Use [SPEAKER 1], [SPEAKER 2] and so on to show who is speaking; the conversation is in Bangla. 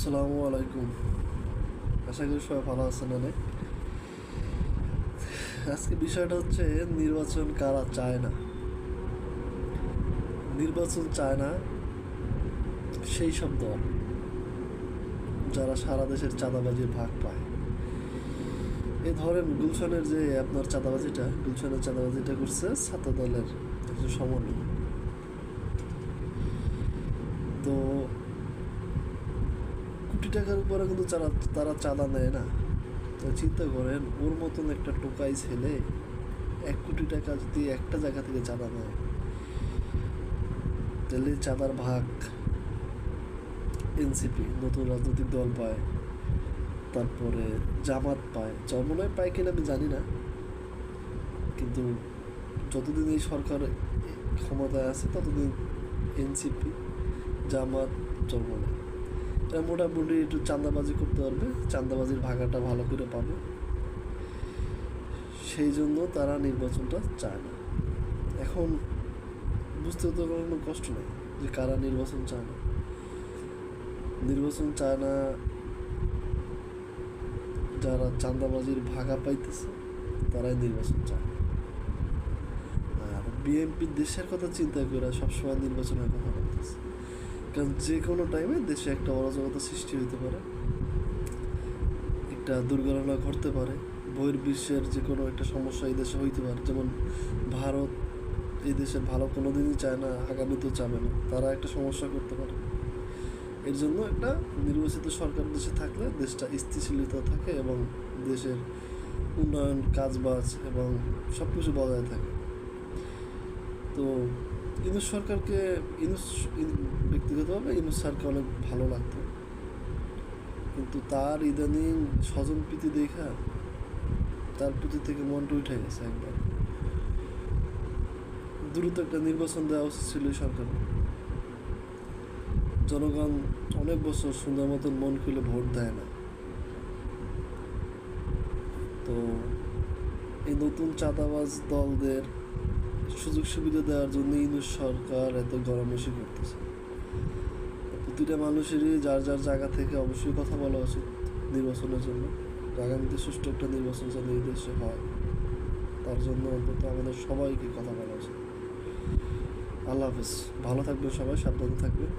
[SPEAKER 1] আসসালামু আলাইকুম। আশা করি সবাই ভালো আছেন। অনেক আজকে বিষয়টা হচ্ছে নির্বাচন কারা চায় না। নির্বাচন চায় না সেই সব দল যারা সারা দেশের চাঁদাবাজির ভাগ পায়। এই ধরেন গুলশানের যে আপনার গুলশানের চাঁদাবাজিটা করছে ছাত্র দলের একজন সমন্বয়। তো কোটি টাকার উপরে কিন্তু তারা চাঁদা নেয় না। তো চিন্তা করেন, ওর মতন একটা টোকাই ছেলে 1 কোটি টাকা যদি একটা জায়গা থেকে চাঁদা নেয়, তাহলে চাঁদার ভাগ এনসিপি নতুন রাজনৈতিক দল পায়, তারপরে জামাত পায়। চরমনায় পায় কিনা আমি জানি না, কিন্তু যতদিন এই সরকার ক্ষমতায় আছে ততদিন এনসিপি, জামাত, চরমনায় এরা মোটামুটি একটু চাঁদাবাজি করতে পারবে, চাঁদাবাজির ভাগাটা ভালো করে পাবে। সেই জন্য তারা নির্বাচনটা চায় না। এখন বুঝতে তো কোনো কষ্ট নেই যে কারা নির্বাচন চায় না। নির্বাচন চায় না যারা চাঁদাবাজির ভাগা পাইতেছে, তারাই নির্বাচন চায়। আর বিএনপি দেশের কথা চিন্তা করে সবসময় নির্বাচনের কথা বলতেছে, কারণ যে কোনো টাইমে দেশে একটা অরাজকতা সৃষ্টি হইতে পারে, একটা দুর্ঘটনা ঘটতে পারে, বহির্বিশ্বের যে কোনো একটা সমস্যা এই দেশে হইতে পারে। যেমন ভারত এই দেশের ভালো কোনো দিনই চায় না, আগামীতেও চাবে না, তারা একটা সমস্যা করতে পারে। এর জন্য একটা নির্বাচিত সরকার দেশে থাকলে দেশটা স্থিতিশীলতা থাকে এবং দেশের উন্নয়ন, কাজবাজ এবং সব কিছু বজায় থাকে। তো ইউনূস সরকারকে ব্যক্তিগতভাবে ইউনূস স্যারকে অনেক ভালো লাগতো, কিন্তু তার ইদানিং স্বজনপ্রীতি দেখা তার প্রতি থেকে মনটা উঠে গেছে একবার। দ্রুত একটা নির্বাচন দেওয়া উচিত ছিল এই সরকার। জনগণ অনেক বছর সুন্দর মতন মন খুলে ভোট দেয় না। তো এই নতুন চাঁদাবাজ দলদের সুযোগ সুবিধা দেওয়ার জন্য ইউনূস সরকার এত গরমবেশি করতেছে। প্রতিটা মানুষেরই যার যার জায়গা থেকে অবশ্যই কথা বলা উচিত নির্বাচনের জন্য। আগামীতে সুষ্ঠু একটা নির্বাচন যেন এই দেশে হয়, তার জন্য অন্তত আমাদের সবাইকে কথা বলা উচিত। আল্লাহ হাফেজ। ভালো থাকবেন সবাই, সাবধানে থাকবেন।